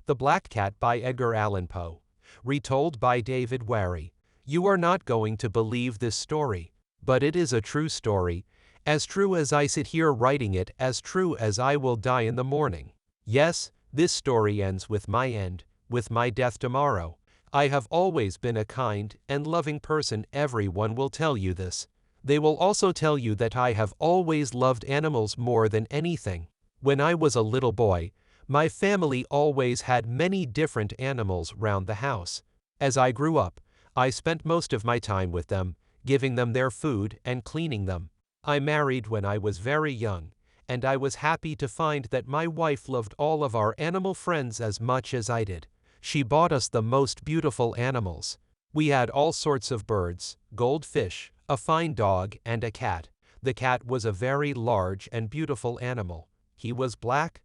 The Black Cat by Edgar Allan Poe. Retold by David Wary. You are not going to believe this story, but it is a true story, as true as I sit here writing it, as true as I will die in the morning. Yes, this story ends with my end, with my death tomorrow. I have always been a kind and loving person. Everyone will tell you this. They will also tell you that I have always loved animals more than anything. When I was a little boy, my family always had many different animals round the house. As I grew up, I spent most of my time with them, giving them their food and cleaning them. I married when I was very young, and I was happy to find that my wife loved all of our animal friends as much as I did. She bought us the most beautiful animals. We had all sorts of birds, goldfish, a fine dog, and a cat. The cat was a very large and beautiful animal. He was black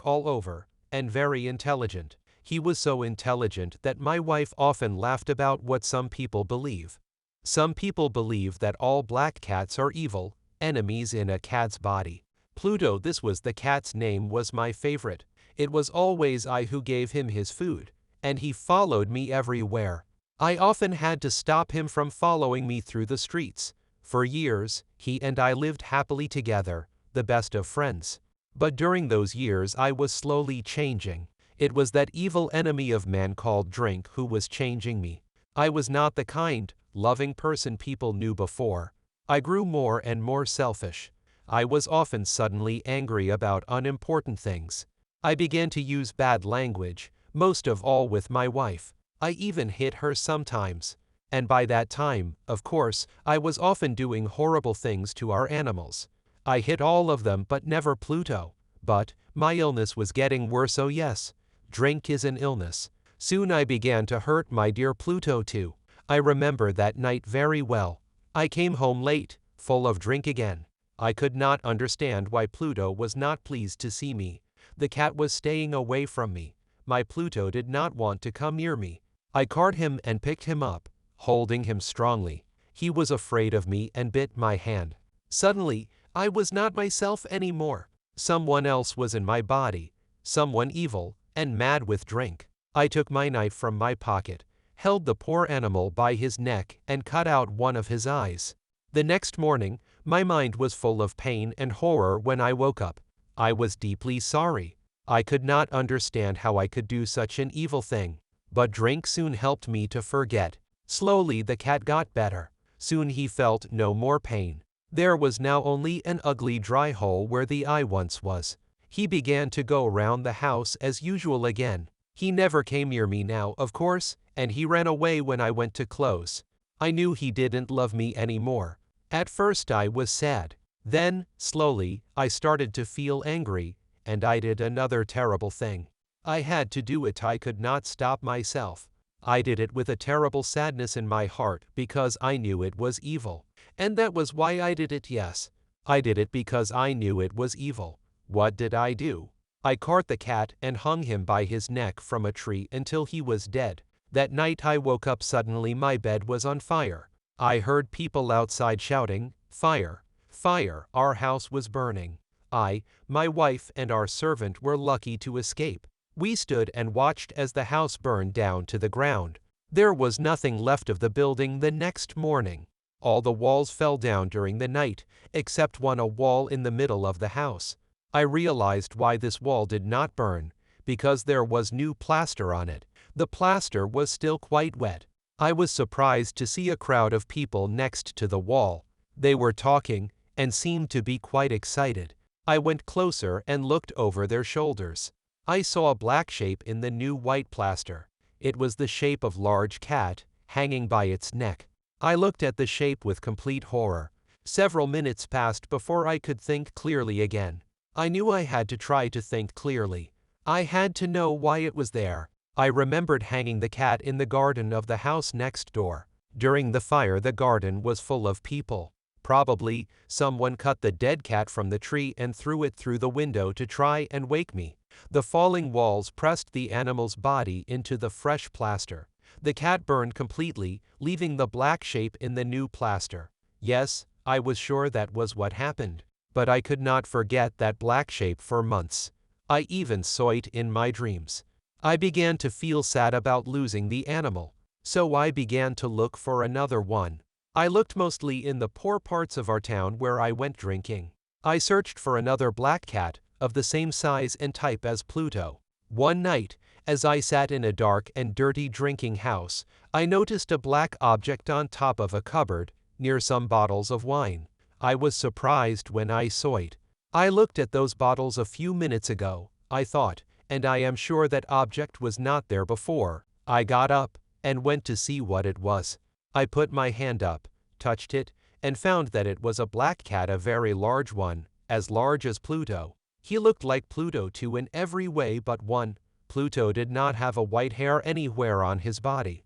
all over, and very intelligent. He was so intelligent that my wife often laughed about what some people believe. Some people believe that all black cats are evil, enemies in a cat's body. Pluto, this was the cat's name, was my favorite. It was always I who gave him his food, and he followed me everywhere. I often had to stop him from following me through the streets. For years, he and I lived happily together, the best of friends. But during those years I was slowly changing. It was that evil enemy of man called drink who was changing me. I was not the kind, loving person people knew before. I grew more and more selfish. I was often suddenly angry about unimportant things. I began to use bad language, most of all with my wife. I even hit her sometimes. And by that time, of course, I was often doing horrible things to our animals. I hit all of them but never Pluto. But my illness was getting worse. Oh yes, drink is an illness. Soon I began to hurt my dear Pluto too. I remember that night very well. I came home late, full of drink again. I could not understand why Pluto was not pleased to see me. The cat was staying away from me. My Pluto did not want to come near me. I caught him and picked him up, holding him strongly. He was afraid of me and bit my hand. Suddenly, I was not myself anymore. Someone else was in my body, someone evil and mad with drink. I took my knife from my pocket, held the poor animal by his neck and cut out one of his eyes. The next morning, my mind was full of pain and horror when I woke up. I was deeply sorry. I could not understand how I could do such an evil thing. But drink soon helped me to forget. Slowly the cat got better. Soon he felt no more pain. There was now only an ugly dry hole where the eye once was. He began to go round the house as usual again. He never came near me now, of course, and he ran away when I went to close. I knew he didn't love me anymore. At first I was sad. Then, slowly, I started to feel angry, and I did another terrible thing. I had to do it. I could not stop myself. I did it with a terrible sadness in my heart because I knew it was evil. And that was why I did it. Yes, I did it because I knew it was evil. What did I do? I caught the cat and hung him by his neck from a tree until he was dead. That night I woke up suddenly. My bed was on fire. I heard people outside shouting, "Fire! Fire!" Our house was burning. I, my wife, and our servant were lucky to escape. We stood and watched as the house burned down to the ground. There was nothing left of the building the next morning. All the walls fell down during the night, except one, a wall in the middle of the house. I realized why this wall did not burn, because there was new plaster on it. The plaster was still quite wet. I was surprised to see a crowd of people next to the wall. They were talking and seemed to be quite excited. I went closer and looked over their shoulders. I saw a black shape in the new white plaster. It was the shape of a large cat, hanging by its neck. I looked at the shape with complete horror. Several minutes passed before I could think clearly again. I knew I had to try to think clearly. I had to know why it was there. I remembered hanging the cat in the garden of the house next door. During the fire, the garden was full of people. Probably, someone cut the dead cat from the tree and threw it through the window to try and wake me. The falling walls pressed the animal's body into the fresh plaster. The cat burned completely, leaving the black shape in the new plaster. Yes, I was sure that was what happened. But I could not forget that black shape for months. I even saw it in my dreams. I began to feel sad about losing the animal, so I began to look for another one. I looked mostly in the poor parts of our town where I went drinking. I searched for another black cat, of the same size and type as Pluto. One night, as I sat in a dark and dirty drinking house, I noticed a black object on top of a cupboard, near some bottles of wine. I was surprised when I saw it. I looked at those bottles a few minutes ago, I thought, and I am sure that object was not there before. I got up, and went to see what it was. I put my hand up, touched it, and found that it was a black cat, a very large one, as large as Pluto. He looked like Pluto too in every way but one. Pluto did not have a white hair anywhere on his body.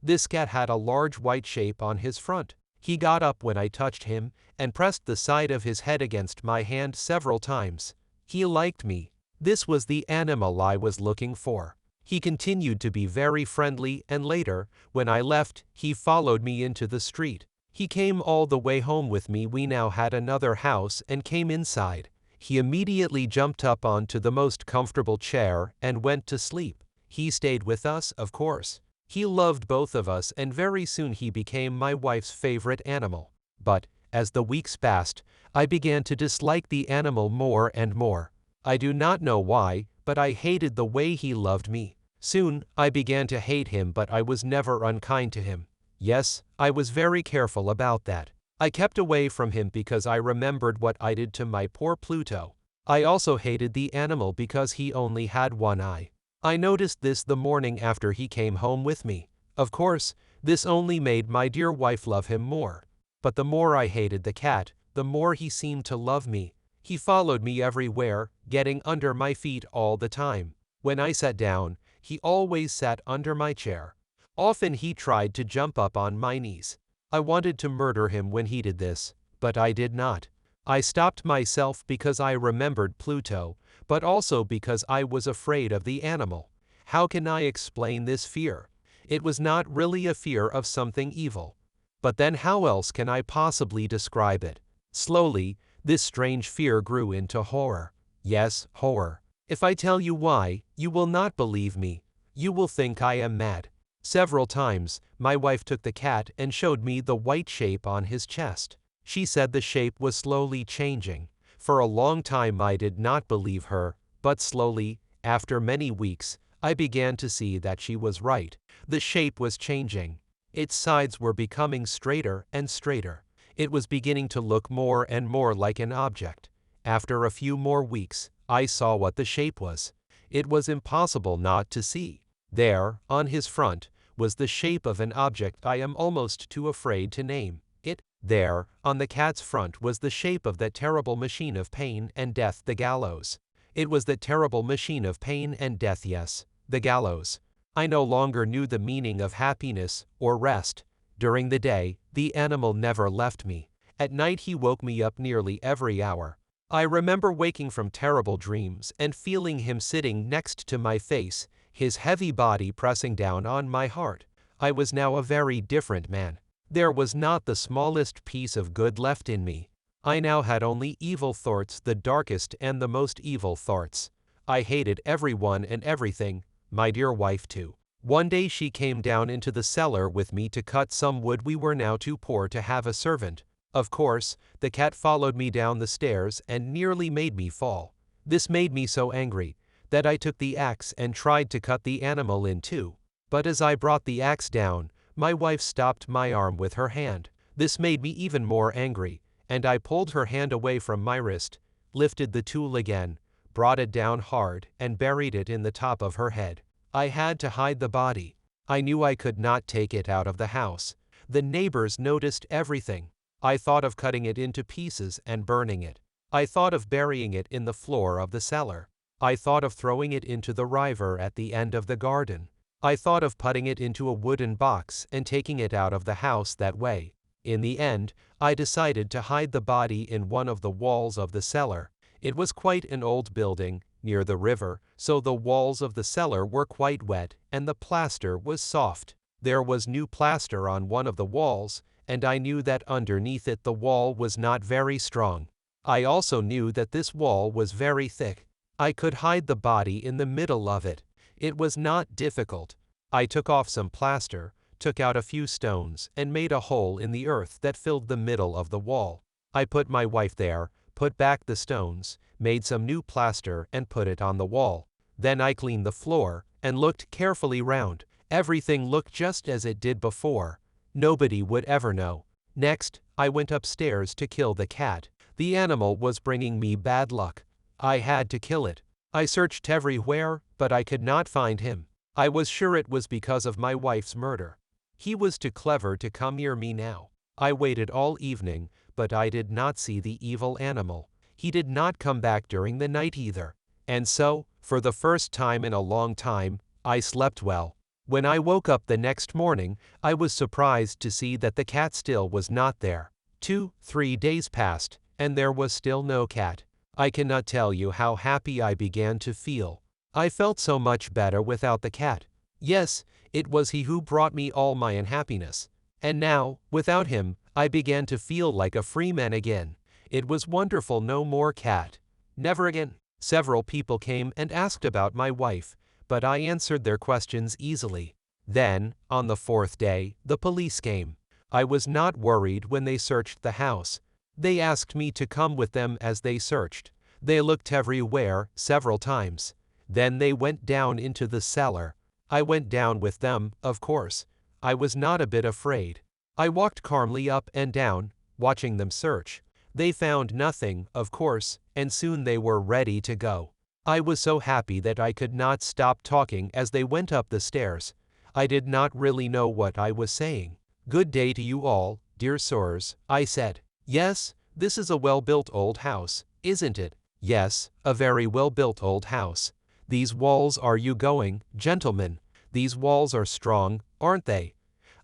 This cat had a large white shape on his front. He got up when I touched him, and pressed the side of his head against my hand several times. He liked me. This was the animal I was looking for. He continued to be very friendly, and later, when I left, he followed me into the street. He came all the way home with me. We now had another house and came inside. He immediately jumped up onto the most comfortable chair and went to sleep. He stayed with us, of course. He loved both of us, and very soon he became my wife's favorite animal. But, as the weeks passed, I began to dislike the animal more and more. I do not know why, but I hated the way he loved me. Soon, I began to hate him, but I was never unkind to him. Yes, I was very careful about that. I kept away from him because I remembered what I did to my poor Pluto. I also hated the animal because he only had one eye. I noticed this the morning after he came home with me. Of course, this only made my dear wife love him more. But the more I hated the cat, the more he seemed to love me. He followed me everywhere, getting under my feet all the time. When I sat down, he always sat under my chair. Often he tried to jump up on my knees. I wanted to murder him when he did this, but I did not. I stopped myself because I remembered Pluto, but also because I was afraid of the animal. How can I explain this fear? It was not really a fear of something evil. But then how else can I possibly describe it? Slowly, this strange fear grew into horror. Yes, horror. If I tell you why, you will not believe me. You will think I am mad. Several times, my wife took the cat and showed me the white shape on his chest. She said the shape was slowly changing. For a long time I did not believe her, but slowly, after many weeks, I began to see that she was right. The shape was changing. Its sides were becoming straighter and straighter. It was beginning to look more and more like an object. After a few more weeks, I saw what the shape was. It was impossible not to see. There, on his front, was the shape of an object I am almost too afraid to name it. There, on the cat's front, was the shape of that terrible machine of pain and death, the gallows. It was that terrible machine of pain and death, yes, the gallows. I no longer knew the meaning of happiness or rest. During the day, the animal never left me. At night he woke me up nearly every hour. I remember waking from terrible dreams and feeling him sitting next to my face, his heavy body pressing down on my heart. I was now a very different man. There was not the smallest piece of good left in me. I now had only evil thoughts, the darkest and the most evil thoughts. I hated everyone and everything, my dear wife too. One day she came down into the cellar with me to cut some wood. We were now too poor to have a servant. Of course, the cat followed me down the stairs and nearly made me fall. This made me so angry that I took the axe and tried to cut the animal in two. But as I brought the axe down, my wife stopped my arm with her hand. This made me even more angry, and I pulled her hand away from my wrist, lifted the tool again, brought it down hard, and buried it in the top of her head. I had to hide the body. I knew I could not take it out of the house. The neighbors noticed everything. I thought of cutting it into pieces and burning it. I thought of burying it in the floor of the cellar. I thought of throwing it into the river at the end of the garden. I thought of putting it into a wooden box and taking it out of the house that way. In the end, I decided to hide the body in one of the walls of the cellar. It was quite an old building, near the river, so the walls of the cellar were quite wet and the plaster was soft. There was new plaster on one of the walls, and I knew that underneath it the wall was not very strong. I also knew that this wall was very thick. I could hide the body in the middle of it. It was not difficult. I took off some plaster, took out a few stones, and made a hole in the earth that filled the middle of the wall. I put my wife there, put back the stones, made some new plaster and put it on the wall. Then I cleaned the floor and looked carefully round. Everything looked just as it did before. Nobody would ever know. Next, I went upstairs to kill the cat. The animal was bringing me bad luck. I had to kill it. I searched everywhere, but I could not find him. I was sure it was because of my wife's murder. He was too clever to come near me now. I waited all evening, but I did not see the evil animal. He did not come back during the night either. And so, for the first time in a long time, I slept well. When I woke up the next morning, I was surprised to see that the cat still was not there. 2-3 days passed, and there was still no cat. I cannot tell you how happy I began to feel. I felt so much better without the cat. Yes, it was he who brought me all my unhappiness. And now, without him, I began to feel like a free man again. It was wonderful. No more cat. Never again. Several people came and asked about my wife, but I answered their questions easily. Then, on the 4th day, the police came. I was not worried when they searched the house. They asked me to come with them as they searched. They looked everywhere, several times. Then they went down into the cellar. I went down with them, of course. I was not a bit afraid. I walked calmly up and down, watching them search. They found nothing, of course, and soon they were ready to go. I was so happy that I could not stop talking as they went up the stairs. I did not really know what I was saying. "Good day to you all, dear sirs," I said. "Yes, this is a well-built old house, isn't it?" "Yes, a very well-built old house. These walls are you going, gentlemen? These walls are strong, aren't they?"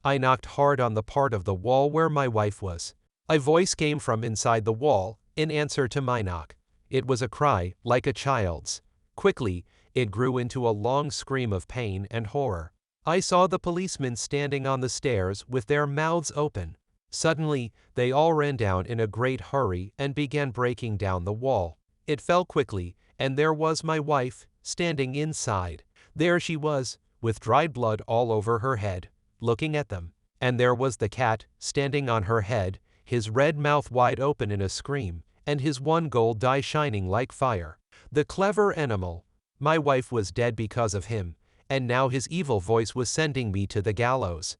I knocked hard on the part of the wall where my wife was. A voice came from inside the wall, in answer to my knock. It was a cry, like a child's. Quickly, it grew into a long scream of pain and horror. I saw the policemen standing on the stairs with their mouths open. Suddenly, they all ran down in a great hurry and began breaking down the wall. It fell quickly, and there was my wife, standing inside. There she was, with dried blood all over her head, looking at them. And there was the cat, standing on her head, his red mouth wide open in a scream, and his one gold eye shining like fire. The clever animal. My wife was dead because of him, and now his evil voice was sending me to the gallows.